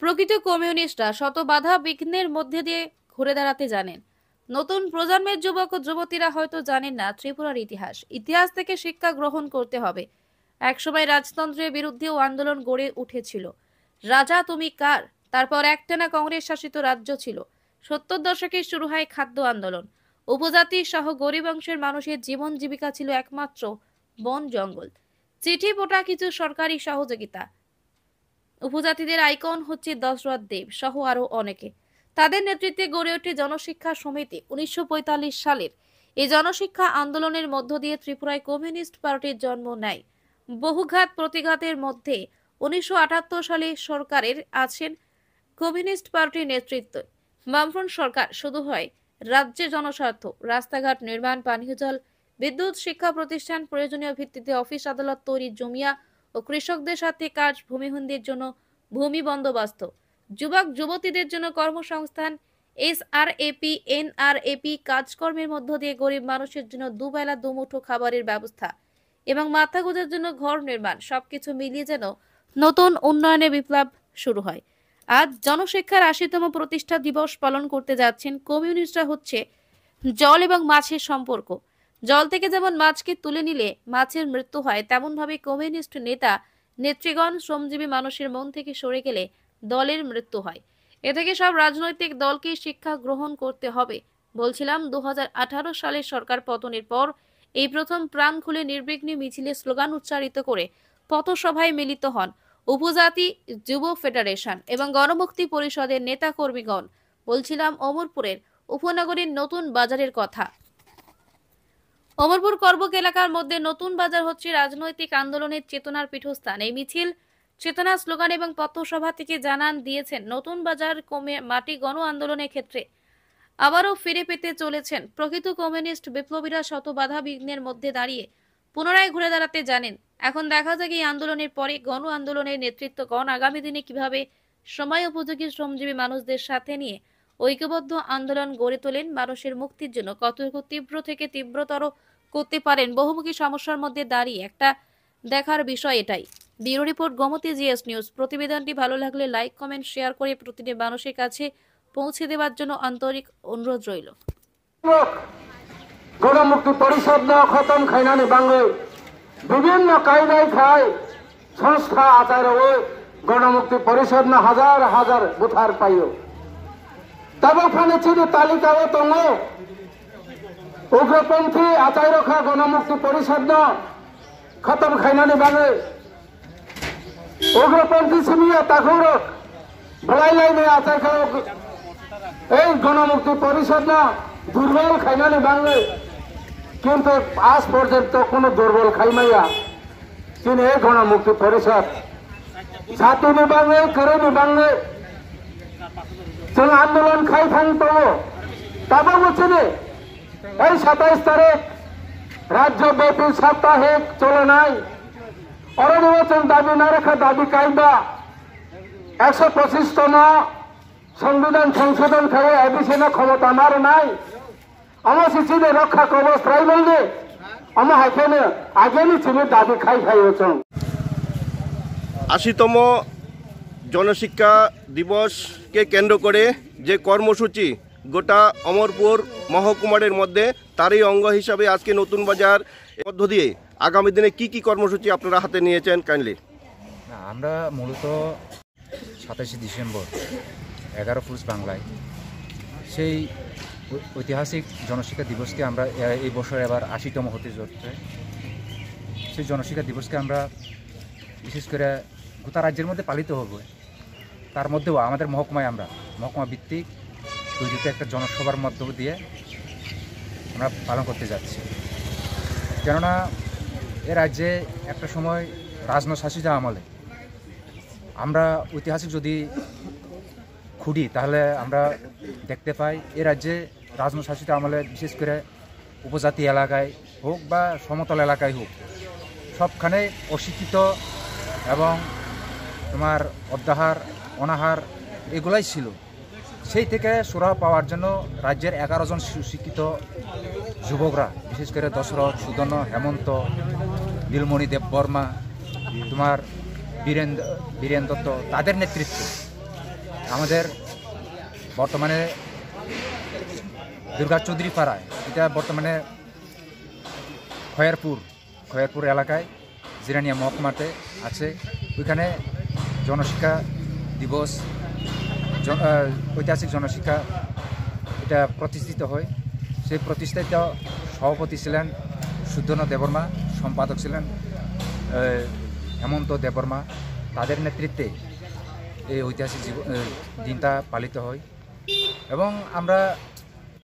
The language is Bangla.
প্রকৃত কমিউনিস্টরা শত বাধা বিঘ্নের মধ্যে দিয়ে ঘুরে দাঁড়াতে জানেন। নতুন প্রজন্মের যুবক ও যুবতীরা হয়তো জানেন না ত্রিপুরার ইতিহাস। ইতিহাস থেকে শিক্ষা গ্রহণ করতে হবে। একসময় রাজতন্ত্রের বিরুদ্ধেও আন্দোলন গড়ে উঠেছিল। রাজা তুমি কার, তারপর একটানা কংগ্রেস শাসিত রাজ্য ছিল। 70 দশকে শুরু হয় খাদ্য আন্দোলন। উপজাতি সহ গরিব অংশের মানুষের জীবন জীবিকা ছিল একমাত্র বন জঙ্গল, চিঠি পোটা কিছু সরকারি সহযোগিতা। উপজাতিদের আইকন হচ্ছে দশরথ দেব সহ আরো অনেকে। তাদের নেতৃত্বে গড়ে ওঠে জনশিক্ষা সমিতি 1945 সালের। এই জনশিক্ষা আন্দোলনের মধ্য দিয়ে ত্রিপুরায় কমিউনিস্ট পার্টির জন্ম নেয়। বহুঘাত প্রতিঘাতের মধ্যে 1978 সালে সরকারের আছেন কমিউনিস্ট পার্টির নেতৃত্বে। বামফ্রন্ট সরকার শুধু হয় রাজ্যের জনস্বার্থ, রাস্তাঘাট নির্মাণ, পানীয় জল, বিদ্যুৎ, শিক্ষা প্রতিষ্ঠান, প্রয়োজনীয় ভিত্তিতে অফিস আদালত তৈরি, জমিয়া ও কৃষকদের সাথে কাজ, ভূমিহীনদের জন্য ভূমি বন্দোবস্ত, যুবক যুবতীদের জন্য কর্মসংস্থান, SRAP NRAP কাজকর্মের মধ্য দিয়ে গরিব মানুষের জন্য দুবেলা দুমুঠো খাবারের ব্যবস্থা এবং মাথা গোঁজার জন্য ঘর নির্মাণ, সবকিছু মিলিয়ে যেন নতুন উন্নয়নের বিপ্লব শুরু হয়। আজ জনশিক্ষার 80তম প্রতিষ্ঠা দিবস পালন করতে যাচ্ছেন কমিউনিস্টরা হচ্ছে জল এবং মাছের সম্পর্ক। জল থেকে যেমন মাছকে তুলে নিলে মাছের মৃত্যু হয়, তেমন ভাবে কমিউনিস্ট নেতা নেত্রীগণ শ্রমজীবী মানুষের মন থেকে সরে গেলে দলের মৃত্যু হয়। এ থেকে সব রাজনৈতিক দলকে শিক্ষা গ্রহণ করতে হবে। বলছিলাম 2018 সালের সরকার পতনের পর এই প্রথম প্রাণ খুলে নির্বিঘ্নে মিছিলে স্লোগান উচ্চারিত করে পথসভায় মিলিত হন উপজাতি যুব ফেডারেশন এবং গণমুক্তি পরিষদের নেতা কর্মীগণ। বলছিলাম অমরপুরের উপনগরীর নতুন বাজারের কথা। অমরপুর করবক এলাকার মধ্যে নতুন বাজার হচ্ছে রাজনৈতিক আন্দোলনের চেতনার পীঠস্থান। এই মিছিল, চেতনা, স্লোগান এবং পথসভা থেকে জানান দিয়েছেন নতুন বাজার কমে মাটি গণ আন্দোলনের ক্ষেত্রে আবারও ফিরে পেতে চলেছেন প্রকৃত কমিউনিস্ট বিপ্লবীরা। শত বাধা বিঘ্নের মধ্যে দাঁড়িয়ে পুনরায় ঘুরে দাঁড়াতে জানেন। এখন দেখা যাক এই আন্দোলনের পরে গণ আন্দোলনের নেতৃত্বগণ আগামী দিনে কিভাবে সময় উপযোগী শ্রমজীবী মানুষদের সাথে নিয়ে ঐক্যবদ্ধ আন্দোলন গড়ে তোলেন, মানুষের মুক্তির জন্য কতটুকু তীব্র থেকে তীব্রতর করতে পারেন। বহুমুখী সমস্যার মধ্যে দাঁড়িয়ে একটা দেখার বিষয় এটাই। Bureau report, Gomati GS news. প্রতিবেদনটি ভালো লাগলে লাইক, কমেন্ট, শেয়ার করে প্রতিটি মানুষের কাছে পৌঁছে দেওয়ার জন্য আন্তরিক অনুরোধ রইল। গণমুক্তি পরিষদ না খতম খাইনানি বাংলে বিভিন্ন কায়দায় খায় সংস্থা আচার গণমুক্তি পরিষদ না হাজার হাজার বুথার পাইও তবে ওখানে ছিল তালিকাও তঙ্গ উগ্রপন্থী আচার রক্ষা গণমুক্তি পরিষদ না খতম খাইনানি বাংলে উগ্রপন্থী সিমিয়া তাকুর ভলাই লাইনে আচার খাও এই গণমুক্তি পরিষদ না দুর্বল খাইনানি বাংলে। কিন্তু আজ পর্যন্ত কোন দুর্বল খাইমাইয়া তিনি এই গণমুক্তি পরিষদ জাতি নিবাঙ্গে করে নিবাঙ্গে আন্দোলন খাই থাকতো তাবো বুঝিনি। এই 27 তারিখ রাজ্যব্যাপী সাপ্তাহিক চলে নাই অরনির্বাচন দাবি না রাখা দাবি কায়দা 125তম সংবিধান সংশোধন করে এবিসিনা ক্ষমতা আমার নাই। আমার চিনে রক্ষা কবচ প্রায় বললে আমার হাইখানে আগেনি চিনে দাবি খাই হচ্ছেন। 80তম জনশিক্ষা দিবসকে কেন্দ্র করে যে কর্মসূচি গোটা অমরপুর মহকুমারের মধ্যে তারই অঙ্গ হিসাবে আজকে নতুন বাজার মধ্য দিয়ে আগামী দিনে কি কি কর্মসূচি আপনারা হাতে নিয়েছেন কাইন্ডলি? আমরা মূলত 27শে ডিসেম্বর 11 ফুরুষ বাংলায় সেই ঐতিহাসিক জনশিক্ষা দিবসকে আমরা এই বছর এবার 80তম হতে যাচ্ছে। সেই জনশিক্ষা দিবসকে আমরা বিশেষ করে গোটা রাজ্যের মধ্যে পালিত হবে। তার মধ্যেও আমাদের মহকুমায় আমরা মহকুমা ভিত্তিক তৈরিতে একটা জনসভার মধ্য দিয়ে আমরা পালন করতে যাচ্ছি। কেননা এ রাজ্যে একটা সময় রাজনৈতিক আমলে আমরা ঐতিহাসিক যদি খুঁড়ি তাহলে আমরা দেখতে পাই এ রাজ্যে রাজনৈতিক আমলে বিশেষ করে উপজাতি এলাকায় হোক বা সমতল এলাকায় হোক সবখানে অশিক্ষিত এবং তোমার অত্যাহার অনাহার এগুলাই ছিল। সেই থেকে সুরাহা পাওয়ার জন্য রাজ্যের 11 জন সুশিক্ষিত যুবকরা বিশেষ করে দশরথ, সুদর্ণ, হেমন্ত, নীলমণি দেববর্মা, তোমার বীরেন দত্ত তাদের নেতৃত্বে আমাদের বর্তমানে দুর্গা চৌধুরী পাড়ায়, এটা বর্তমানে খয়েরপুর এলাকায় জিরানিয়া মহকুমাতে আছে। ওইখানে জনশিক্ষা দিবস, ঐতিহাসিক জনশিক্ষা এটা প্রতিষ্ঠিত হয়। সেই প্রতিষ্ঠিত সভাপতি ছিলেন সুদ্ধন দেববর্মা, সম্পাদক ছিলেন হেমন্ত দেববর্মা। তাদের নেতৃত্বে এই ঐতিহাসিক দিনটা পালিত হয় এবং আমরা